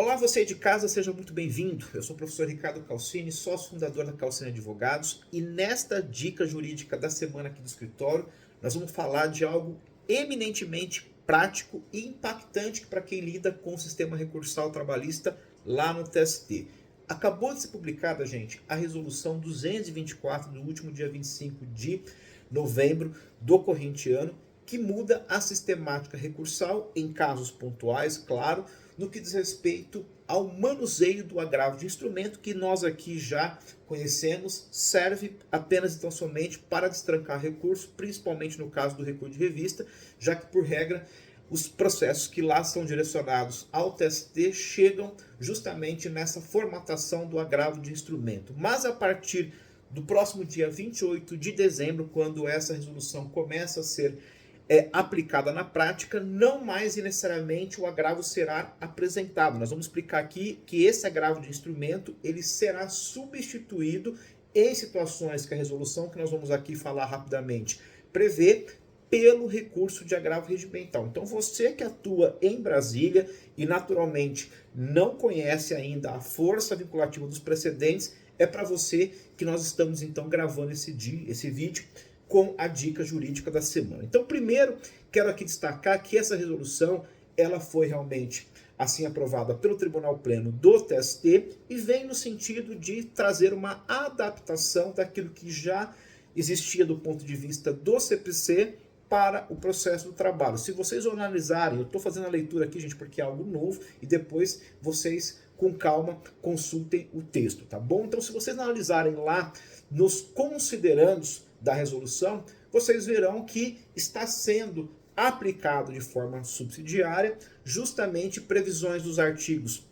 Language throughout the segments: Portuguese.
Olá, você de casa, seja muito bem-vindo. Eu sou o professor Ricardo Calcini, sócio fundador da Calcini Advogados, e nesta dica jurídica da semana aqui do escritório, nós vamos falar de algo eminentemente prático e impactante para quem lida com o sistema recursal trabalhista lá no TST. Acabou de ser publicada, gente, a resolução 224 do último dia 25 de novembro do corrente ano, que muda a sistemática recursal em casos pontuais, claro, no que diz respeito ao manuseio do agravo de instrumento, que nós aqui já conhecemos, serve apenas e tão somente para destrancar recurso, principalmente no caso do recurso de revista, já que, por regra, os processos que lá são direcionados ao TST chegam justamente nessa formatação do agravo de instrumento. Mas a partir do próximo dia 28 de dezembro, quando essa resolução começa a ser aplicada na prática, não mais necessariamente o agravo será apresentado. Nós vamos explicar aqui que esse agravo de instrumento ele será substituído em situações que a resolução, que nós vamos aqui falar rapidamente, prevê, pelo recurso de agravo regimental. Então você que atua em Brasília e naturalmente não conhece ainda a força vinculativa dos precedentes, é para você que nós estamos então gravando esse vídeo com a dica jurídica da semana. Então, primeiro, quero aqui destacar que essa resolução, ela foi realmente assim aprovada pelo Tribunal Pleno do TST e vem no sentido de trazer uma adaptação daquilo que já existia do ponto de vista do CPC para o processo do trabalho. Se vocês analisarem, eu estou fazendo a leitura aqui, gente, porque é algo novo, e depois vocês, com calma, consultem o texto, tá bom? Então, se vocês analisarem lá nos considerandos da resolução, vocês verão que está sendo aplicado de forma subsidiária justamente previsões dos artigos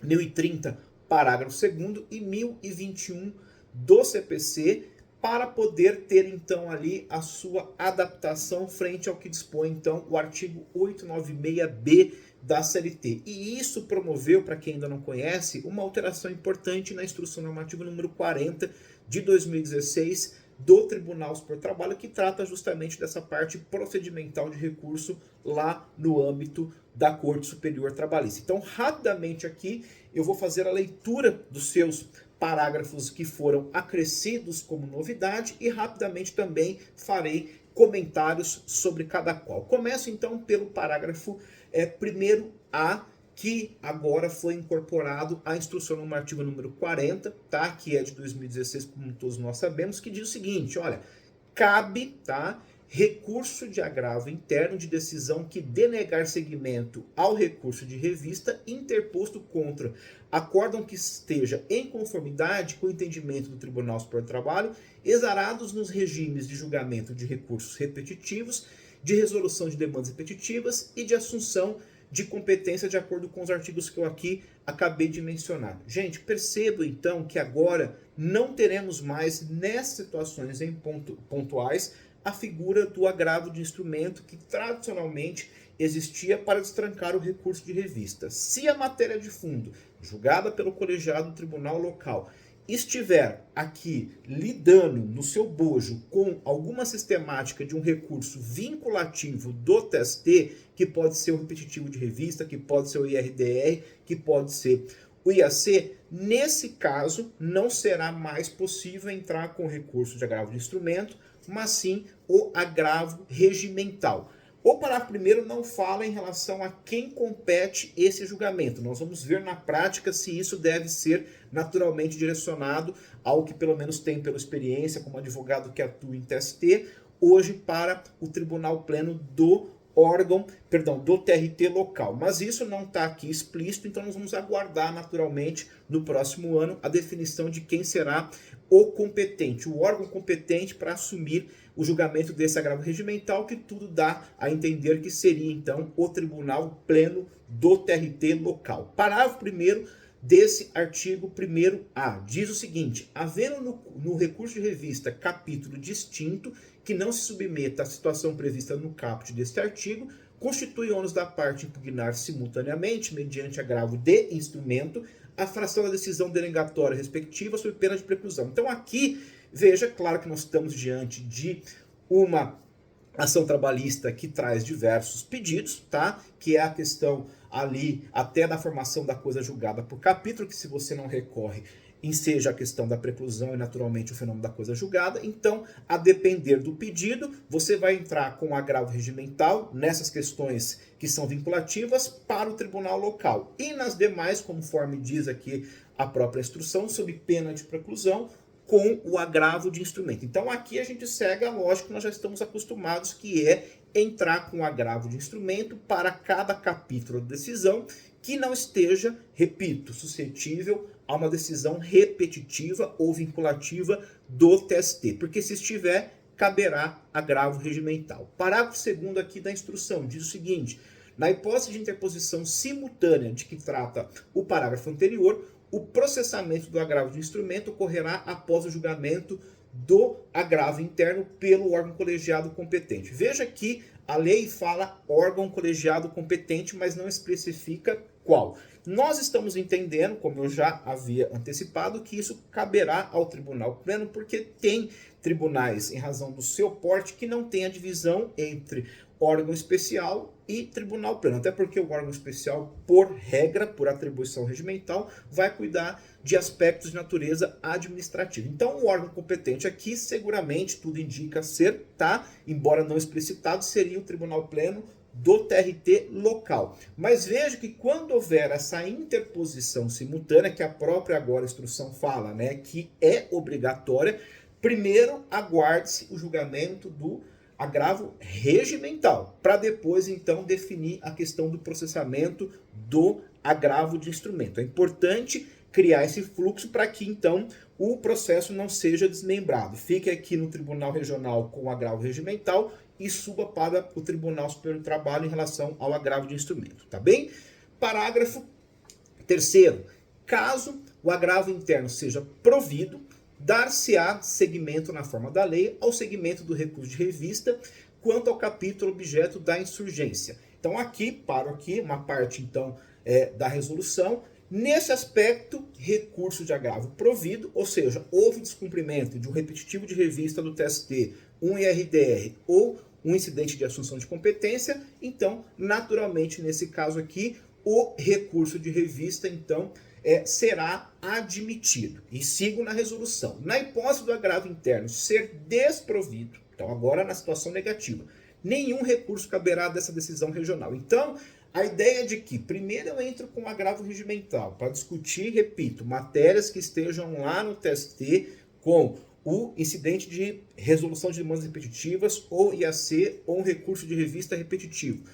1030, parágrafo 2º e 1021 do CPC, para poder ter então ali a sua adaptação frente ao que dispõe então o artigo 896B da CLT. E isso promoveu, para quem ainda não conhece, uma alteração importante na Instrução Normativa número 40 de 2016 do Tribunal Superior do Trabalho, que trata justamente dessa parte procedimental de recurso lá no âmbito da Corte Superior Trabalhista. Então, rapidamente aqui, eu vou fazer a leitura dos seus parágrafos que foram acrescidos como novidade e rapidamente também farei comentários sobre cada qual. Começo então pelo parágrafo 1A, que agora foi incorporado à Instrução Normativa número 40, tá? Que é de 2016, como todos nós sabemos, que diz o seguinte, olha, cabe, tá, recurso de agravo interno de decisão que denegar seguimento ao recurso de revista interposto contra acórdão que esteja em conformidade com o entendimento do Tribunal Superior do Trabalho, exarados nos regimes de julgamento de recursos repetitivos, de resolução de demandas repetitivas e de assunção de competência de acordo com os artigos que eu aqui acabei de mencionar. Gente, percebo então que agora não teremos mais nessas situações pontuais a figura do agravo de instrumento que tradicionalmente existia para destrancar o recurso de revista. Se a matéria de fundo, julgada pelo colegiado do tribunal local, estiver aqui lidando no seu bojo com alguma sistemática de um recurso vinculativo do TST, que pode ser o repetitivo de revista, que pode ser o IRDR, que pode ser o IAC, nesse caso não será mais possível entrar com recurso de agravo de instrumento, mas sim o agravo regimental. O parágrafo 1º não fala em relação a quem compete esse julgamento. Nós vamos ver na prática se isso deve ser naturalmente direcionado ao que pelo menos tem pela experiência como advogado que atua em TST, hoje para o Tribunal Pleno do do TRT local. Mas isso não está aqui explícito, então nós vamos aguardar naturalmente no próximo ano a definição de quem será o competente, o órgão competente para assumir o julgamento desse agravo regimental, que tudo dá a entender que seria então o Tribunal Pleno do TRT local. Parágrafo 1º desse artigo 1º-A diz o seguinte: havendo no recurso de revista capítulo distinto que não se submeta à situação prevista no caput deste artigo, constitui ônus da parte impugnar simultaneamente, mediante agravo de instrumento, a fração da decisão denegatória respectiva sob pena de preclusão. Então aqui, veja, claro que nós estamos diante de uma ação trabalhista que traz diversos pedidos, tá? Que é a questão ali até na formação da coisa julgada por capítulo, que se você não recorre, enseja a questão da preclusão e naturalmente o fenômeno da coisa julgada. Então, a depender do pedido, você vai entrar com agravo regimental nessas questões que são vinculativas para o tribunal local. E nas demais, conforme diz aqui a própria instrução, sob pena de preclusão, com o agravo de instrumento. Então aqui a gente segue a lógica que nós já estamos acostumados, que é entrar com agravo de instrumento para cada capítulo de decisão que não esteja, repito, suscetível a uma decisão repetitiva ou vinculativa do TST, porque se estiver, caberá agravo regimental. Parágrafo 2º aqui da instrução diz o seguinte: na hipótese de interposição simultânea de que trata o parágrafo anterior, o processamento do agravo de instrumento ocorrerá após o julgamento do agravo interno pelo órgão colegiado competente. Veja que a lei fala órgão colegiado competente, mas não especifica qual. Nós estamos entendendo, como eu já havia antecipado, que isso caberá ao tribunal pleno, porque tem tribunais, em razão do seu porte, que não tem a divisão entre órgão especial e tribunal pleno, até porque o órgão especial, por regra, por atribuição regimental, vai cuidar de aspectos de natureza administrativa. Então, o órgão competente aqui, seguramente, tudo indica ser, tá? Embora não explicitado, seria o tribunal pleno do TRT local. Mas veja que quando houver essa interposição simultânea, que a própria agora instrução fala, né, que é obrigatória, primeiro aguarde-se o julgamento do agravo regimental, para depois então definir a questão do processamento do agravo de instrumento. É importante criar esse fluxo para que então o processo não seja desmembrado. Fique aqui no Tribunal Regional com o agravo regimental e suba para o Tribunal Superior do Trabalho em relação ao agravo de instrumento, tá bem? Parágrafo 3º. Caso o agravo interno seja provido, dar-se-á seguimento na forma da lei ao segmento do recurso de revista quanto ao capítulo objeto da insurgência. Então aqui, paro aqui, uma parte então da resolução. Nesse aspecto, recurso de agravo provido, ou seja, houve descumprimento de um repetitivo de revista do TST, um IRDR ou um incidente de assunção de competência, então, naturalmente, nesse caso aqui, o recurso de revista, então, será admitido. E sigo na resolução. Na hipótese do agravo interno ser desprovido, então agora na situação negativa, nenhum recurso caberá dessa decisão regional. Então, a ideia é de que primeiro eu entro com agravo regimental para discutir, repito, matérias que estejam lá no TST com o incidente de resolução de demandas repetitivas, ou IAC, ou um recurso de revista repetitivo.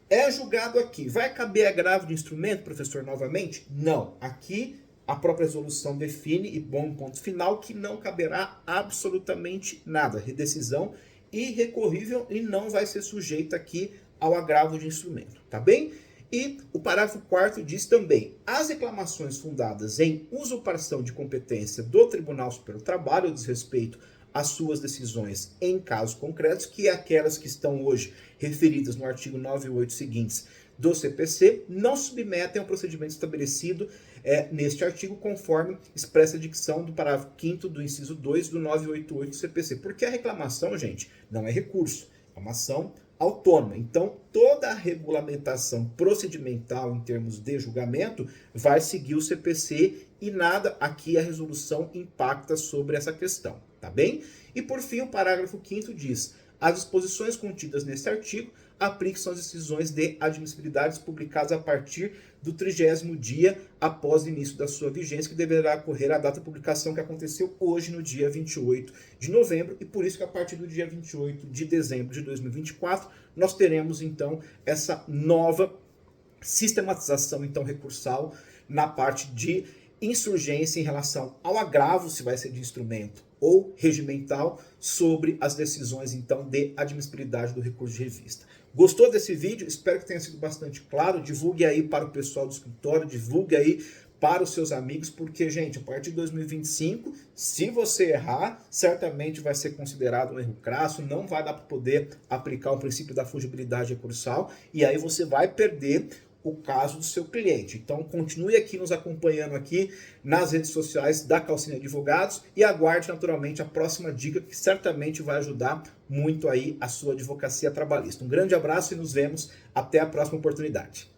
É julgado aqui. Vai caber agravo de instrumento, professor, novamente? Não. Aqui a própria resolução define, e bom ponto final, que não caberá absolutamente nada. Redecisão irrecorrível e não vai ser sujeita aqui ao agravo de instrumento, tá bem? E o parágrafo 4º diz também: as reclamações fundadas em usurpação de competência do Tribunal Superior do Trabalho, diz respeito às suas decisões em casos concretos, que é aquelas que estão hoje referidas no artigo 9 e 8 seguintes do CPC, não submetem ao procedimento estabelecido neste artigo, conforme expressa a dicção do parágrafo 5º do inciso 2 do 988 do CPC. Porque a reclamação, gente, não é recurso, é uma ação autônoma. Então, toda a regulamentação procedimental em termos de julgamento vai seguir o CPC e nada aqui a resolução impacta sobre essa questão, tá bem? E por fim, o parágrafo 5º diz: as disposições contidas neste artigo aplicam-se às decisões de admissibilidade publicadas a partir do 30º dia após o início da sua vigência, que deverá ocorrer a data de publicação que aconteceu hoje, no dia 28 de novembro, e por isso que a partir do dia 28 de dezembro de 2024, nós teremos então essa nova sistematização então recursal na parte de insurgência em relação ao agravo, se vai ser de instrumento ou regimental, sobre as decisões então de admissibilidade do recurso de revista. Gostou desse vídeo? Espero que tenha sido bastante claro. Divulgue aí para o pessoal do escritório, divulgue aí para os seus amigos, porque, gente, a partir de 2025, se você errar, certamente vai ser considerado um erro crasso, não vai dar para poder aplicar o princípio da fungibilidade recursal, e aí você vai perder o caso do seu cliente. Então, continue aqui nos acompanhando aqui nas redes sociais da Calcine Advogados e aguarde naturalmente a próxima dica, que certamente vai ajudar muito aí a sua advocacia trabalhista. Um grande abraço e nos vemos até a próxima oportunidade.